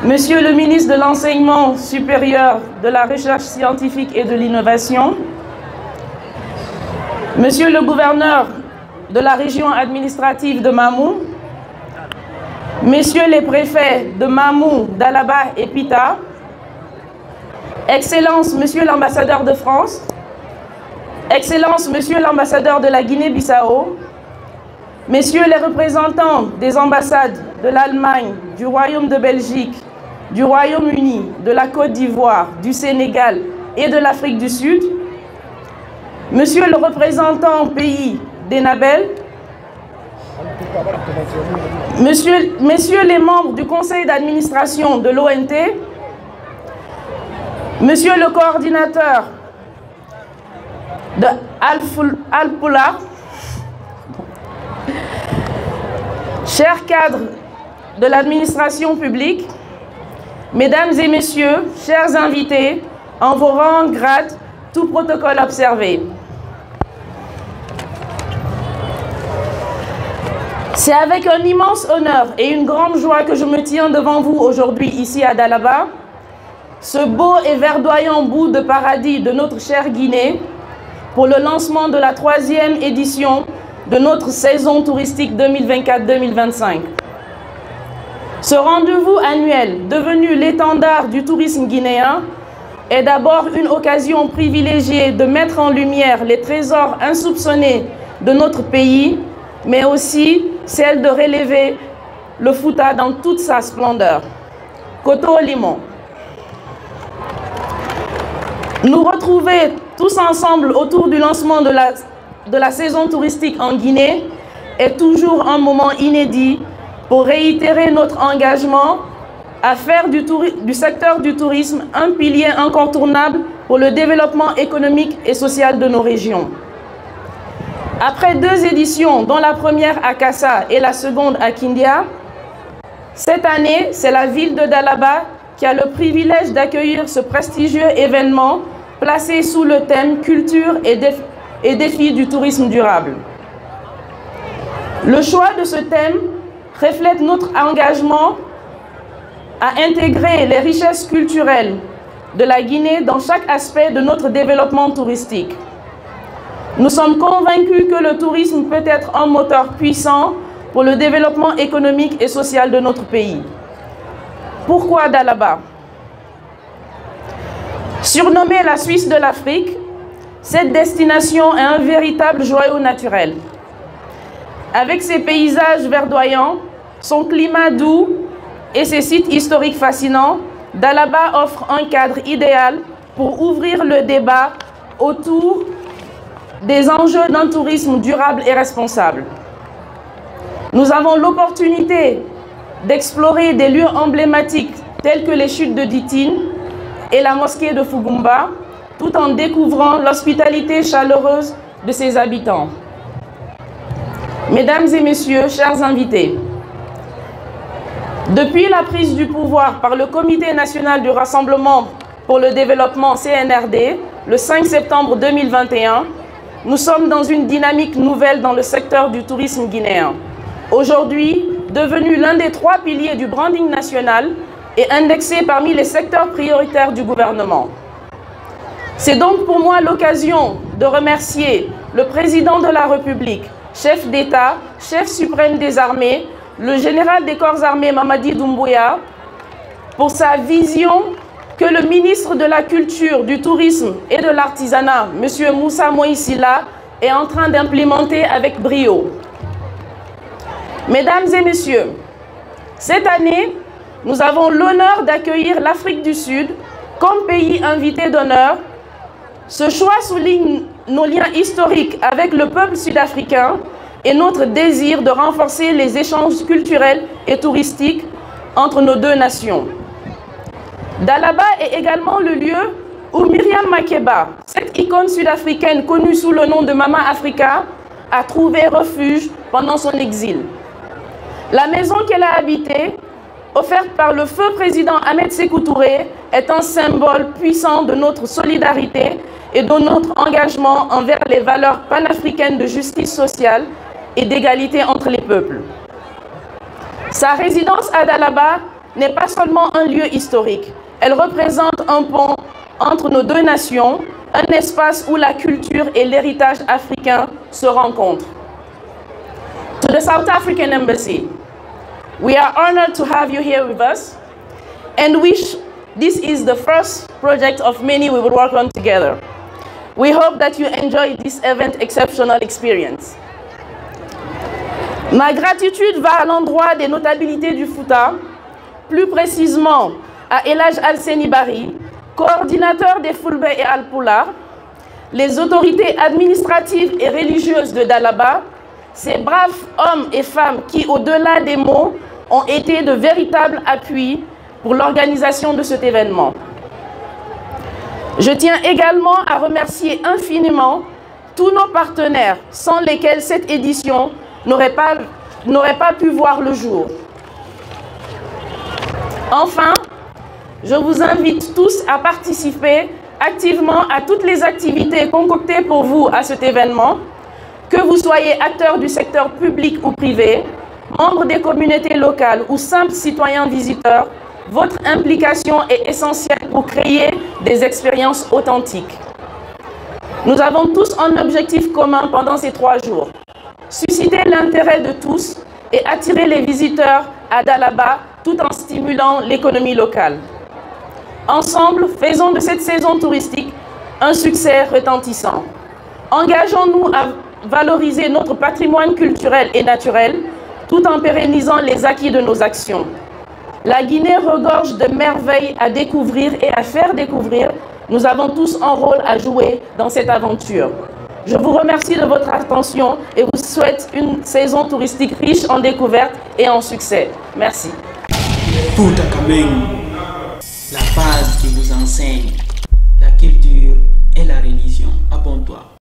Monsieur le ministre de l'Enseignement supérieur, de la Recherche scientifique et de l'Innovation, Monsieur le gouverneur de la région administrative de Mamou, Messieurs les préfets de Mamou, Dalaba et Pita, Excellence Monsieur l'ambassadeur de France, Excellence Monsieur l'ambassadeur de la Guinée-Bissau, Messieurs les représentants des ambassades de l'Allemagne, du Royaume de Belgique, du Royaume-Uni, de la Côte d'Ivoire, du Sénégal et de l'Afrique du Sud, Monsieur le représentant pays d'Enabel, Messieurs les membres du conseil d'administration de l'ONT, Monsieur le coordinateur de Al-Poula, chers cadres de l'administration publique, Mesdames et Messieurs, chers invités, en vos rangs, grades, tout protocole observé. C'est avec un immense honneur et une grande joie que je me tiens devant vous aujourd'hui ici à Dalaba, ce beau et verdoyant bout de paradis de notre chère Guinée, pour le lancement de la 3e édition de notre saison touristique 2024-2025. Ce rendez-vous annuel, devenu l'étendard du tourisme guinéen, est d'abord une occasion privilégiée de mettre en lumière les trésors insoupçonnés de notre pays, mais aussi celle de relever le Fouta dans toute sa splendeur. Koto Limon. Nous retrouver tous ensemble autour du lancement de la saison touristique en Guinée est toujours un moment inédit pour réitérer notre engagement à faire du secteur du tourisme un pilier incontournable pour le développement économique et social de nos régions. Après 2 éditions, dont la première à Kassa et la seconde à Kindia, cette année, c'est la ville de Dalaba qui a le privilège d'accueillir ce prestigieux événement placé sous le thème « Culture et défis du tourisme durable ». Le choix de ce thème reflète notre engagement à intégrer les richesses culturelles de la Guinée dans chaque aspect de notre développement touristique. Nous sommes convaincus que le tourisme peut être un moteur puissant pour le développement économique et social de notre pays. Pourquoi Dalaba? Surnommée la Suisse de l'Afrique, cette destination est un véritable joyau naturel. Avec ses paysages verdoyants, son climat doux et ses sites historiques fascinants, Dalaba offre un cadre idéal pour ouvrir le débat autour des enjeux d'un tourisme durable et responsable. Nous avons l'opportunité d'explorer des lieux emblématiques tels que les chutes de Ditine et la mosquée de Fugumba, tout en découvrant l'hospitalité chaleureuse de ses habitants. Mesdames et Messieurs, chers invités, depuis la prise du pouvoir par le Comité national du Rassemblement pour le développement CNRD, le 5 septembre 2021, nous sommes dans une dynamique nouvelle dans le secteur du tourisme guinéen. Aujourd'hui, devenu l'un des 3 piliers du branding national et indexé parmi les secteurs prioritaires du gouvernement. C'est donc pour moi l'occasion de remercier le président de la République, chef d'État, chef suprême des armées, le général des corps armés Mamadi Doumbouya, pour sa vision que le ministre de la Culture, du Tourisme et de l'Artisanat, M. Moussa Moïsila, est en train d'implémenter avec brio. Mesdames et Messieurs, cette année, nous avons l'honneur d'accueillir l'Afrique du Sud comme pays invité d'honneur. Ce choix souligne nos liens historiques avec le peuple sud-africain et notre désir de renforcer les échanges culturels et touristiques entre nos 2 nations. Dalaba est également le lieu où Myriam Makeba, cette icône sud-africaine connue sous le nom de Mama Africa, a trouvé refuge pendant son exil. La maison qu'elle a habitée, offerte par le feu président Ahmed Sékou Touré, est un symbole puissant de notre solidarité et de notre engagement envers les valeurs panafricaines de justice sociale et d'égalité entre les peuples. Sa résidence à Dalaba n'est pas seulement un lieu historique. Elle représente un pont entre nos deux nations, un espace où la culture et l'héritage africain se rencontrent. To the South African Embassy, we are honored to have you here with us and wish this is the first project of many we will work on together. We hope that you enjoy this event exceptional experience. Ma gratitude va à l'endroit des notabilités du Fouta, plus précisément à Elhadj Alseni Bari, coordinateur des Fulbe et Alpulaar, les autorités administratives et religieuses de Dalaba, ces braves hommes et femmes qui, au-delà des mots, ont été de véritables appuis pour l'organisation de cet événement. Je tiens également à remercier infiniment tous nos partenaires sans lesquels cette édition n'aurait pas pu voir le jour. Enfin, je vous invite tous à participer activement à toutes les activités concoctées pour vous à cet événement, que vous soyez acteurs du secteur public ou privé, membres des communautés locales ou simples citoyens visiteurs. Votre implication est essentielle pour créer des expériences authentiques. Nous avons tous un objectif commun pendant ces 3 jours. Susciter l'intérêt de tous et attirer les visiteurs à Dalaba tout en stimulant l'économie locale. Ensemble, faisons de cette saison touristique un succès retentissant. Engageons-nous à valoriser notre patrimoine culturel et naturel tout en pérennisant les acquis de nos actions. La Guinée regorge de merveilles à découvrir et à faire découvrir. Nous avons tous un rôle à jouer dans cette aventure. Je vous remercie de votre attention et vous souhaite une saison touristique riche en découvertes et en succès. Merci. Tout à Kameng, la base qui vous enseigne